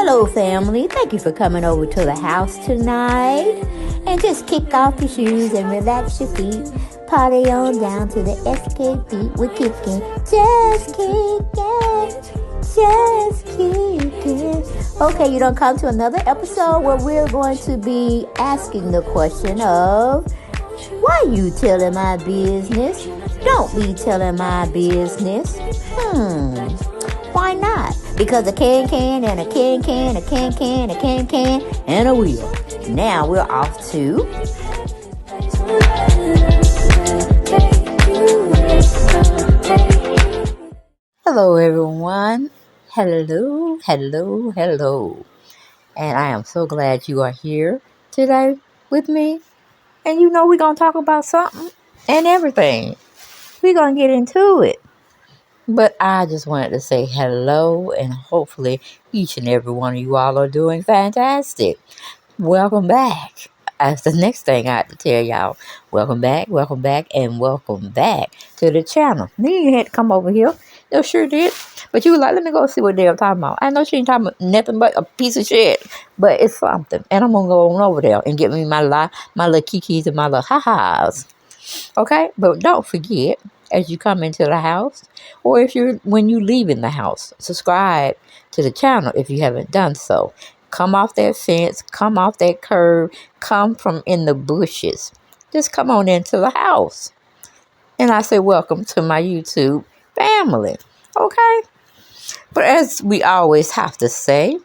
Hello, family. Thank you for coming over to the house tonight. And just kick off your shoes and relax your feet. Party on down to the SK beat. We're kicking, just kicking, just kicking. Okay, you don't come to another episode where we're going to be asking the question of, why you telling my business? Don't be telling my business. Why not? Because a can and a can, a can, and a wheel. Now we're off to... Hello, everyone. Hello. And I am so glad you are here today with me. And you know we're going to talk about something and everything. We're going to get into it. But I just wanted to say hello, and hopefully each and every one of you all are doing fantastic. Welcome back. That's the next thing I have to tell y'all. Welcome back, and welcome back to the channel. Then you had to come over here. No, sure did. But you were like, let me go see what they're talking about. I know she ain't talking about nothing but a piece of shit. But it's something. And I'm going to go on over there and get me my little kikis and my little ha-has. Okay? But don't forget, as you come into the house, or when you leave in the house, subscribe to the channel if you haven't done so. Come off that fence, come off that curb, come from in the bushes. Just come on into the house. And I say welcome to my YouTube family. Okay? But as we always have to say,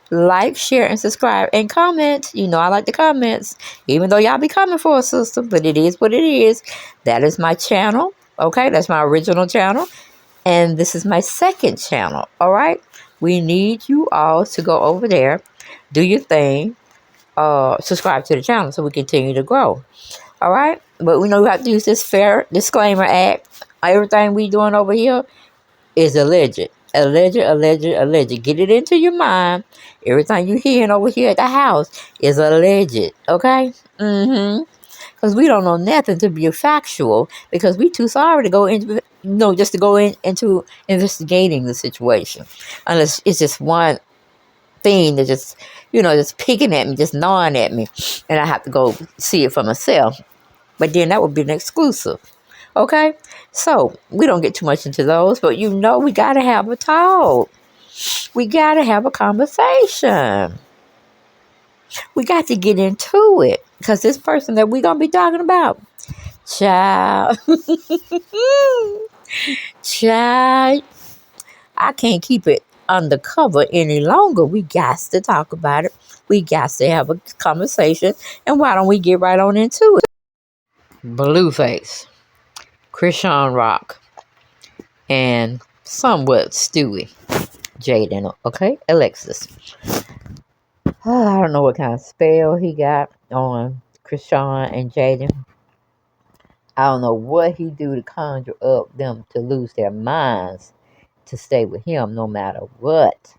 like, share, and subscribe, and comment. You know I like the comments, even though y'all be coming for a sister, but it is what it is. That is my channel, okay? That's my original channel, and this is my second channel, all right? We need you all to go over there, do your thing, subscribe to the channel so we continue to grow, all right? But we know we have to use this fair disclaimer act. Everything we doing over here is alleged. Alleged. Get it into your mind. Everything you hearing over here at the house is alleged. Okay? Because we don't know nothing to be factual. Because we too sorry to go into, just to go into investigating the situation. Unless it's just one thing that just picking at me, just gnawing at me. And I have to go see it for myself. But then that would be an exclusive. Okay? So, we don't get too much into those, but we got to have a talk. We got to have a conversation. We got to get into it. Because this person that we're going to be talking about, child, I can't keep it undercover any longer. We got to talk about it. We got to have a conversation. And why don't we get right on into it? Blueface, Chrisean Rock, and somewhat Stewie, Jaden, okay? Alexis. I don't know what kind of spell he got on Chrisean and Jaden. I don't know what he do to conjure up them to lose their minds to stay with him no matter what.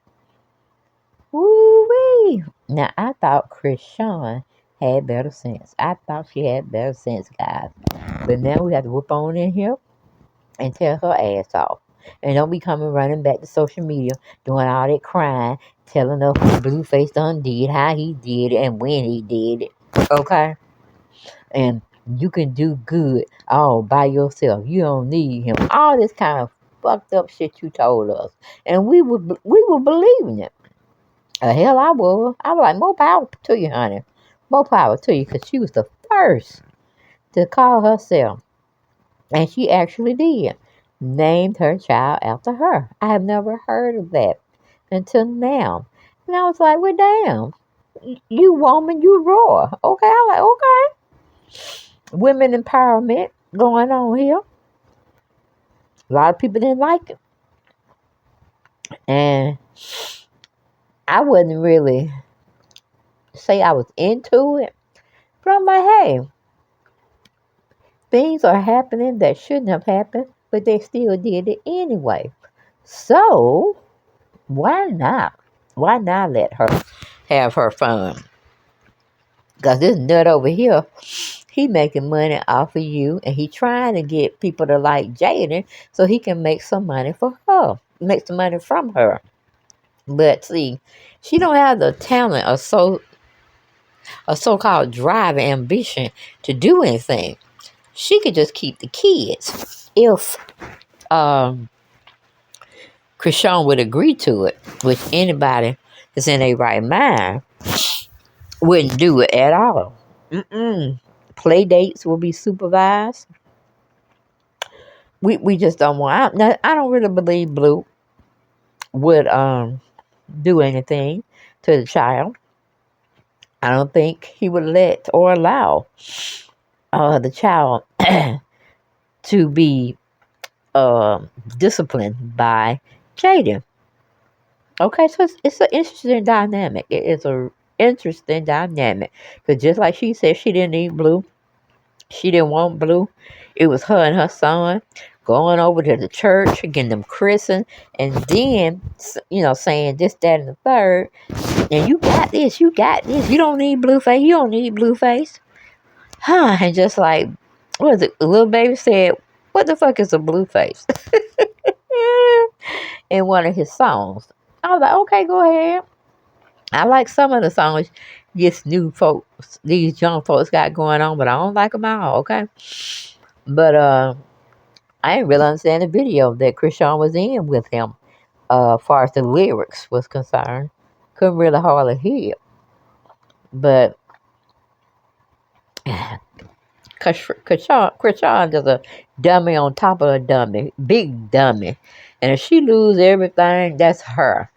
Woo-wee. Now, I thought Chrisean had better sense. I thought she had better sense, guys. But now we have to whoop on in here and tell her ass off. And don't be coming running back to social media doing all that crying, telling us what Blueface done did, how he did it, and when he did it. Okay? And you can do good all by yourself. You don't need him. All this kind of fucked up shit you told us. And we were believing it. Hell, I was. I was like, more power to you, honey. More power to you, because she was the first to call herself. And she actually did. Named her child after her. I have never heard of that until now. And I was like, well, damn. You woman, you roar. Okay, I'm like, okay. Women empowerment going on here. A lot of people didn't like it. And I wouldn't really say I was into it. But I'm like, hey, things are happening that shouldn't have happened, but they still did it anyway. So, why not? Why not let her have her fun? Because this nut over here, he making money off of you, and he trying to get people to like Jaden so he can make some money for her. Make some money from her. But see, she don't have the talent or so-called drive and ambition to do anything. She could just keep the kids if um, Chrisean would agree to it, which anybody that's in their right mind wouldn't do it at all. Play dates will be supervised. We just don't want. I don't really believe Blue would do anything to the child. I don't think he would let or allow the child to be disciplined by Jaden. Okay, so it's an interesting dynamic. It is a interesting dynamic because just like she said, she didn't need Blue. She didn't want Blue. It was her and her son going over to the church, getting them christened, and then saying this, that, and the third. And you got this. You got this. You don't need Blueface. You don't need Blueface. Huh? And just like, what was it? The little baby said, "What the fuck is a Blueface?" In one of his songs. I was like, okay, go ahead. I like some of the songs these young folks got going on, but I don't like them all, okay? But I didn't really understand the video that Chrisean was in with him, as far as the lyrics was concerned. Couldn't really hardly hear. But Chrisean is a dummy on top of a dummy, big dummy. And if she lose everything, that's her.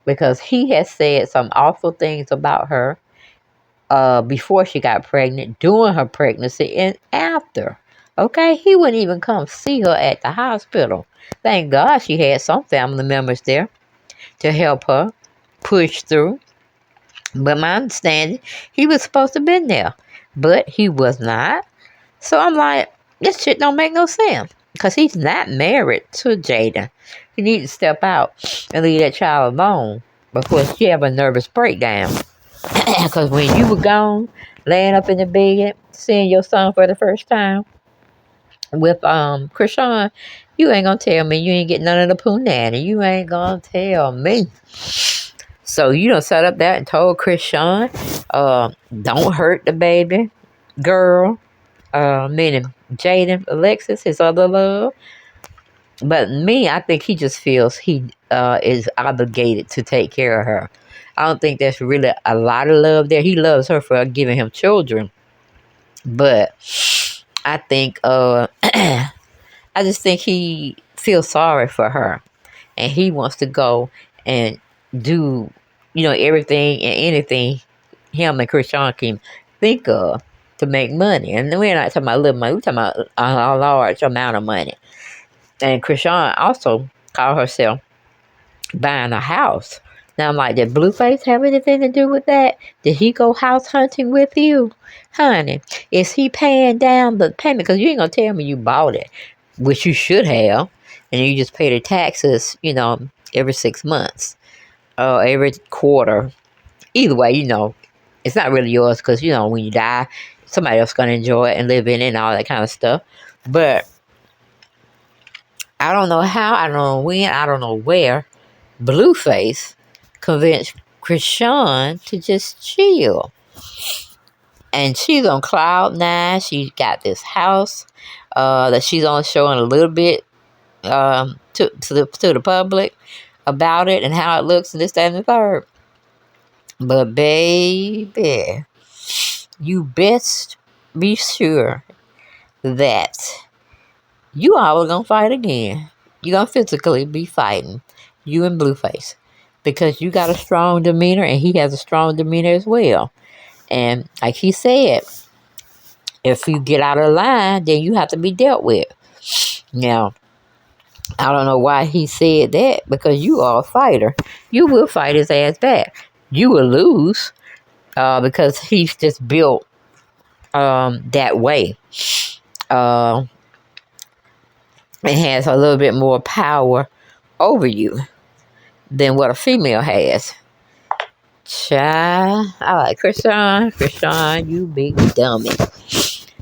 Because he has said some awful things about her before she got pregnant, during her pregnancy, and after. Okay, he wouldn't even come see her at the hospital. Thank God she had some family members there to help her push through. But my understanding, he was supposed to have been there, but he was not. So I'm like, this shit don't make no sense because he's not married to Jada. He needs to step out and leave that child alone before she have a nervous breakdown. Because when you were gone, laying up in the bed, seeing your son for the first time with Chrisean, you ain't gonna tell me you ain't getting none of the punani. You ain't gonna tell me. So you done set up that and told Chrisean, don't hurt the baby girl, meaning Jaden, Alexis, his other love. But me, I think he just feels he is obligated to take care of her. I don't think there's really a lot of love there. He loves her for giving him children. But I think, I just think he feels sorry for her. And he wants to go and do, everything and anything him and Chrisean can think of to make money. And we're not talking about little money. We're talking about a large amount of money. And Chrisean also called herself buying a house. Now I'm like, did Blueface have anything to do with that? Did he go house hunting with you? Honey, is he paying down the payment? Because you ain't going to tell me you bought it, which you should have. And you just pay the taxes, every 6 months. Every quarter. Either way, it's not really yours because, when you die, somebody else going to enjoy it and live in it and all that kind of stuff. But I don't know how, I don't know when, I don't know where Blueface convinced Chrisean to just chill. And she's on cloud nine. She got this house that she's only showing a little bit to the public about it and how it looks and this, that, and the third. But baby, you best be sure that you all are going to fight again. You're going to physically be fighting, you and Blueface. Because you got a strong demeanor and he has a strong demeanor as well. And like he said, if you get out of line, then you have to be dealt with. Now, I don't know why he said that, because you are a fighter. You will fight his ass back. You will lose because he's just built that way. And has a little bit more power over you than what a female has. Child, I like Chrisean. Chrisean, you big dummy.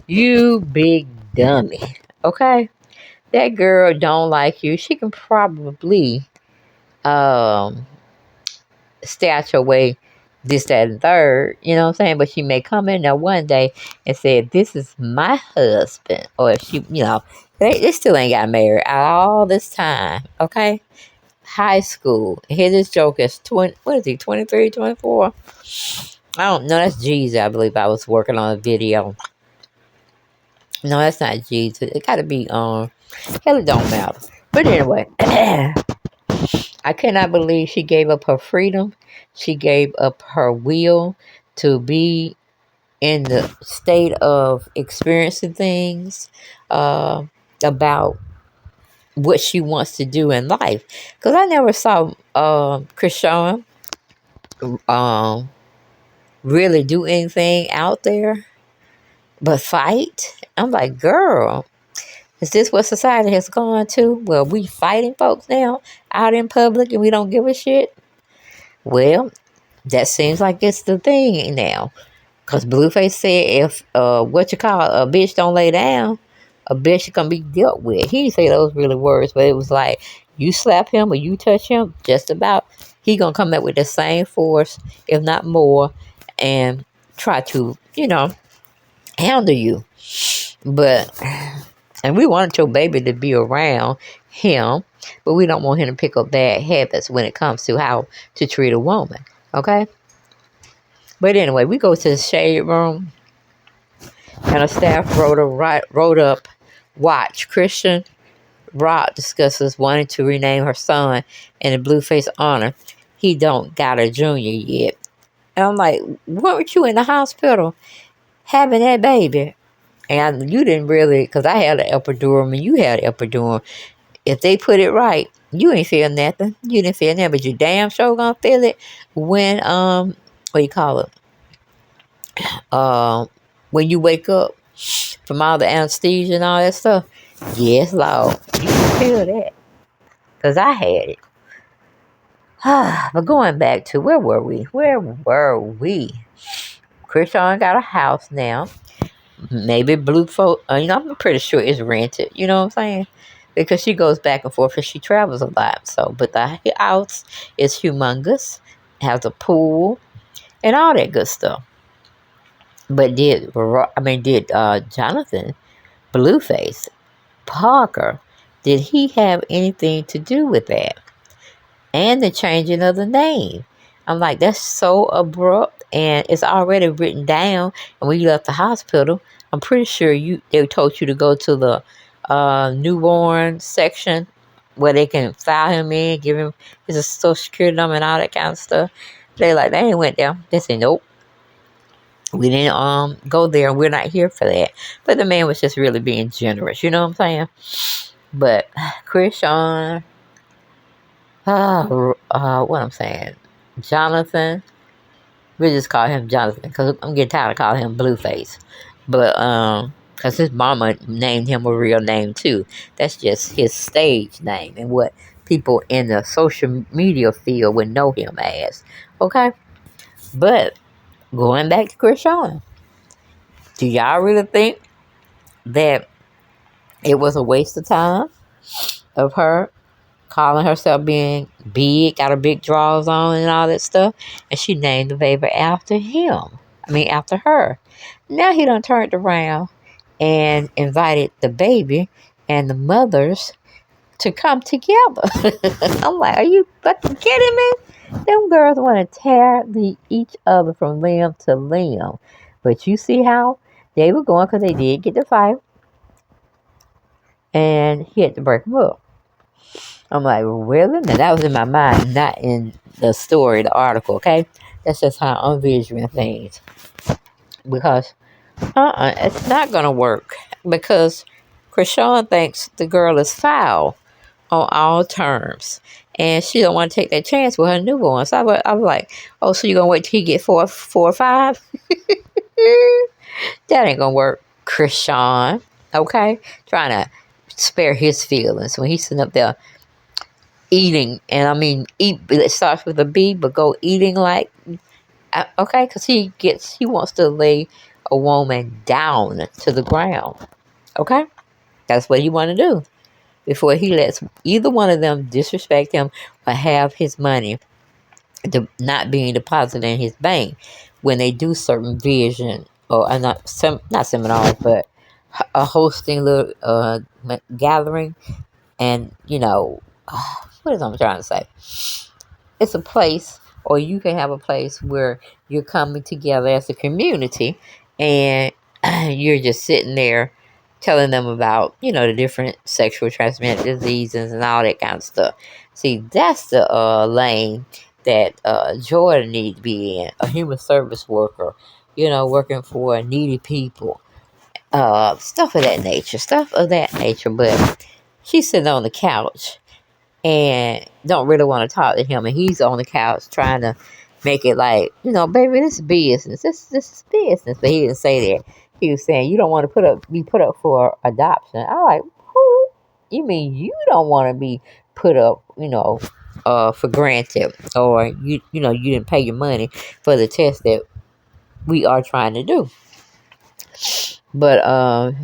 You big dummy. Okay? That girl don't like you. She can probably stay out your way, this, that, and third, you know what I'm saying? But she may come in there one day and say, this is my husband. Or if she, they still ain't got married all this time, okay? High school. Here this joke is 20, what is he, 23, 24? I don't know, that's Jesus, I believe I was working on a video. No, that's not Jesus. It gotta be, hell, it don't matter. But anyway, I cannot believe she gave up her freedom. She gave up her will to be in the state of experiencing things about what she wants to do in life. Because I never saw Chrisean really do anything out there but fight. I'm like, girl, is this what society has gone to? Well, we fighting folks now out in public and we don't give a shit. Well, that seems like it's the thing now. Because Blueface said if, a bitch don't lay down, a bitch can be dealt with. He didn't say those really words, but it was like, you slap him or you touch him, just about, he gonna come back with the same force, if not more, and try to, handle you. But, and we wanted your baby to be around him, but we don't want him to pick up bad habits when it comes to how to treat a woman. Okay? But anyway, we go to the shade room, and a staff wrote up, watch, Chrisean Rock discusses wanting to rename her son in the Blueface honor. He don't got a junior yet. And I'm like, weren't you in the hospital having that baby? And you didn't really, because I had an epidural and you had an epidural. If they put it right, you ain't feel nothing. You didn't feel nothing, but you damn sure gonna feel it when, what do you call it? When you wake up from all the anesthesia and all that stuff. Yes, Lord. You can feel that. Because I had it. But going back to, where were we? Chrisean got a house now. Maybe Blueface, I'm pretty sure it's rented. You know what I'm saying? Because she goes back and forth and she travels a lot. So, but the house is humongous. Has a pool and all that good stuff. But did Jonathan Blueface Parker, did he have anything to do with that? And the changing of the name. I'm like, that's so abrupt, and it's already written down. And when you left the hospital, I'm pretty sure they told you to go to the newborn section where they can file him in, give him his social security number and all that kind of stuff. They ain't went there. They said, nope. We didn't go there, and we're not here for that. But the man was just really being generous, you know what I'm saying? But Chrisean, what I'm saying, Jonathan, we just call him Jonathan because I'm getting tired of calling him Blueface. But because his mama named him a real name too. That's just his stage name and what people in the social media field would know him as. Okay, but going back to Chrisean, do y'all really think that it was a waste of time of her calling herself being big, got her big drawers on and all that stuff, and she named the baby after him? After her. Now he done turned around and invited the baby and the mothers to come together. I'm like, are you fucking kidding me? Them girls want to tear each other from limb to limb. But you see how they were going, because they did get the fight. And he had to break them up. I'm like, really? Now that was in my mind, not in the story, the article, okay? That's just how I'm envisioning things. Because, it's not going to work. Because Chrisean thinks the girl is foul on all terms. And she don't want to take that chance with her newborn. So I was like, oh, so you going to wait till he get four or five? That ain't going to work, Chrisean. Okay? Trying to spare his feelings when he's sitting up there eating. And eat, it starts with a B, but go eating like, okay? Because he wants to lay a woman down to the ground. Okay? That's what he want to do before he lets either one of them disrespect him or have his money not being deposited in his bank when they do certain vision or not seminars, but a hosting little gathering, and what is I'm trying to say? It's a place, or you can have a place where you're coming together as a community, and you're just sitting there telling them about, the different sexual transmitted diseases and all that kind of stuff. See, that's the lane that Jordan needs to be in. A human service worker, working for needy people, stuff of that nature, But she's sitting on the couch and don't really want to talk to him, and he's on the couch trying to make it like, baby, this is business. This is business. But he didn't say that. He was saying, you don't want to be put up for adoption. I'm like, who? You mean you don't want to be put up, for granted, or you didn't pay your money for the test that we are trying to do. But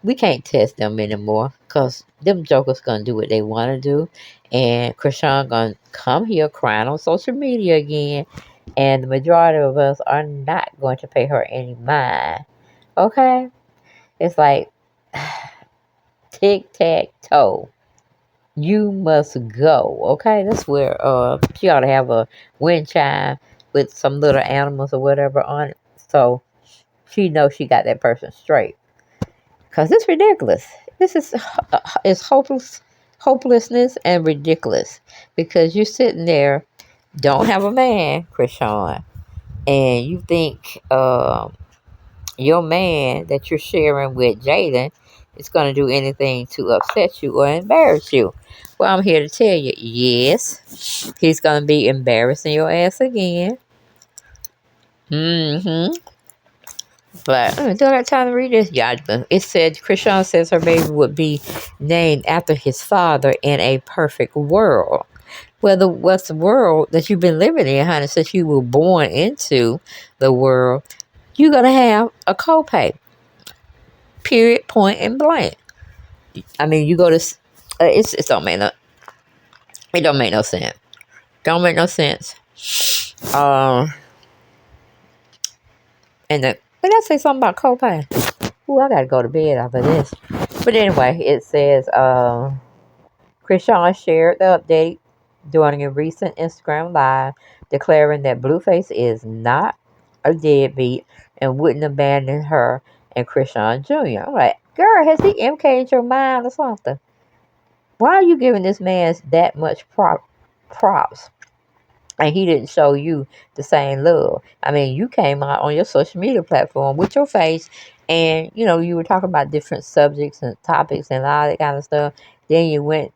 we can't test them anymore because them jokers gonna do what they want to do, and Chrisean gonna come here crying on social media again, and the majority of us are not going to pay her any mind. Okay, it's like tic tac toe. You must go. Okay, that's where she ought to have a wind chime with some little animals or whatever on it, so she knows she got that person straight. Because it's ridiculous. This is it's hopelessness and ridiculous. Because you're sitting there, don't have a man, Chrisean, and you think your man that you're sharing with Jaden is going to do anything to upset you or embarrass you. Well, I'm here to tell you, yes, he's going to be embarrassing your ass again. Mm-hmm. But I don't have time to read this. Yeah, it said Chrisean says her baby would be named after his father in a perfect world. Well, what's the world that you've been living in, honey, since you were born into the world? You're gonna have a copay. Period. Point and blank. I mean, you go to it don't make no sense. Don't make no sense. And did I say something about copay? Ooh, I gotta go to bed after this. But anyway, it says Chrisean shared the update during a recent Instagram live, declaring that Blueface is not a deadbeat and wouldn't abandon her and Chrisean Jr. I'm like, girl, has he MK'd your mind or something? Why are you giving this man that much props? And he didn't show you the same love. I mean, you came out on your social media platform with your face, and you were talking about different subjects and topics and all that kind of stuff. Then you went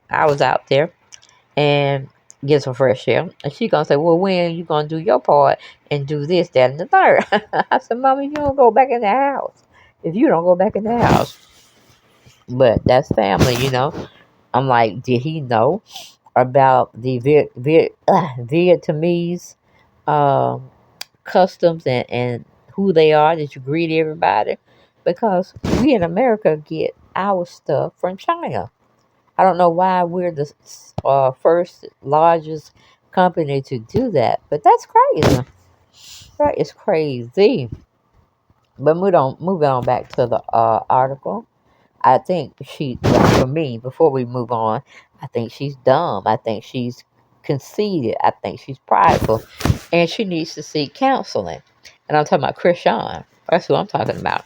I was out there and get some fresh air, and she gonna say, well, when you gonna do your part and do this, that, and the third? I said, Mama, you don't go back in the house if you don't go back in the house. But that's family. I'm like, did he know about the Vietnamese customs and who they are? Did you greet everybody? Because we in America get our stuff from China. I don't know why we're the first largest company to do that, but that's crazy. That is crazy. But moving on back to the article. I think for me, before we move on, I think she's dumb. I think she's conceited. I think she's prideful. And she needs to seek counseling. And I'm talking about Chrisean. That's who I'm talking about.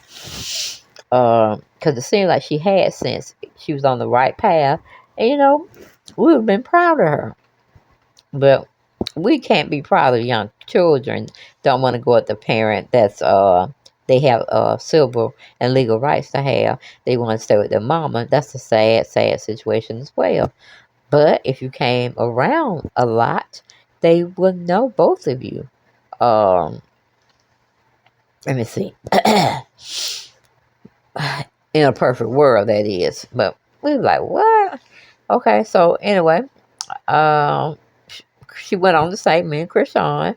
Because it seemed like she had sense. She was on the right path. And, we would have been proud of her. But we can't be proud of young children. Don't want to go at the parent that's they have civil and legal rights to have. They want to stay with their mama. That's a sad, sad situation as well. But if you came around a lot, they would know both of you. Let me see. In a perfect world, that is. But we were like, what? Okay, so anyway, she went on to say, me and Chrisean,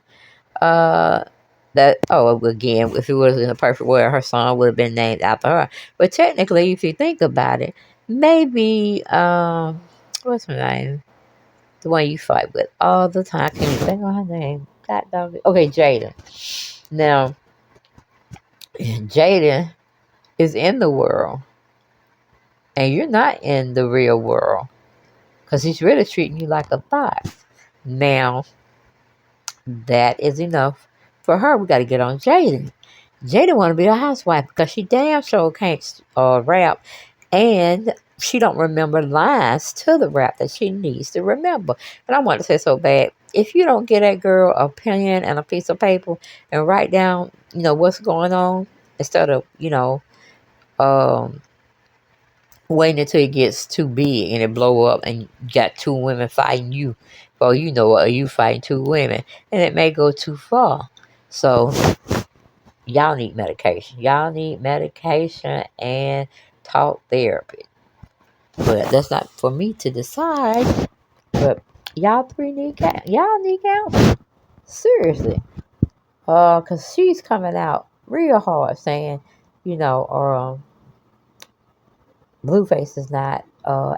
again, if it was in a perfect world, her son would have been named after her. But technically, if you think about it, maybe what's her name? The one you fight with all the time. I can't even think of her name. God dog. Okay, Jaden. Now, Jaden is in the world. And you're not in the real world. Because he's really treating you like a thought. Now, that is enough for her. We got to get on Jaden. Jaden want to be a housewife because she damn sure can't rap. And she don't remember lines to the rap that she needs to remember. And I want to say so bad, if you don't get that girl a pen and a piece of paper and write down, what's going on, instead of, waiting until it gets too big and it blow up and you got two women fighting you, or you fighting two women, and it may go too far. So y'all need medication. Y'all need medication and talk therapy. But that's not for me to decide. But y'all three need counseling. Seriously. Cause she's coming out real hard saying, Blueface is not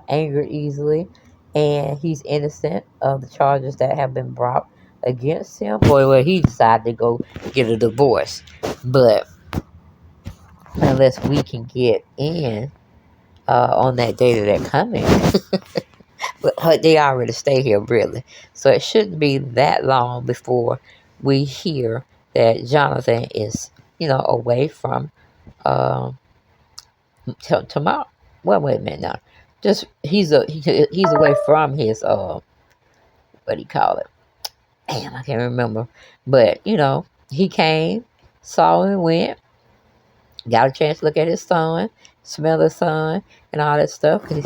angered easily, and he's innocent of the charges that have been brought against him. Or well, he decided to go get a divorce. But unless we can get in on that day that they're coming, but they already stay here, really. So it shouldn't be that long before we hear that Jonathan is, away from tomorrow. Well, wait a minute now. Just he's away from his what do you call it? Damn, I can't remember. But he came, saw and went, got a chance to look at his son, smell his son, and all that stuff. Cause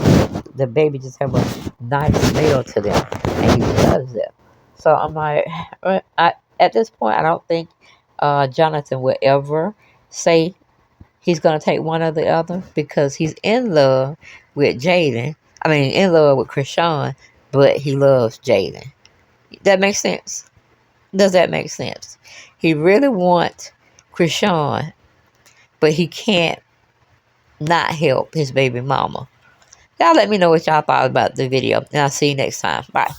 the baby just have a nice smell to them, and he loves them. So I'm like, at this point, I don't think Jonathan will ever say he's going to take one or the other, because he's in love with Jaden. I mean, in love with Chrisean, but he loves Jaden. That makes sense? Does that make sense? He really wants Chrisean, but he can't not help his baby mama. Y'all let me know what y'all thought about the video, and I'll see you next time. Bye.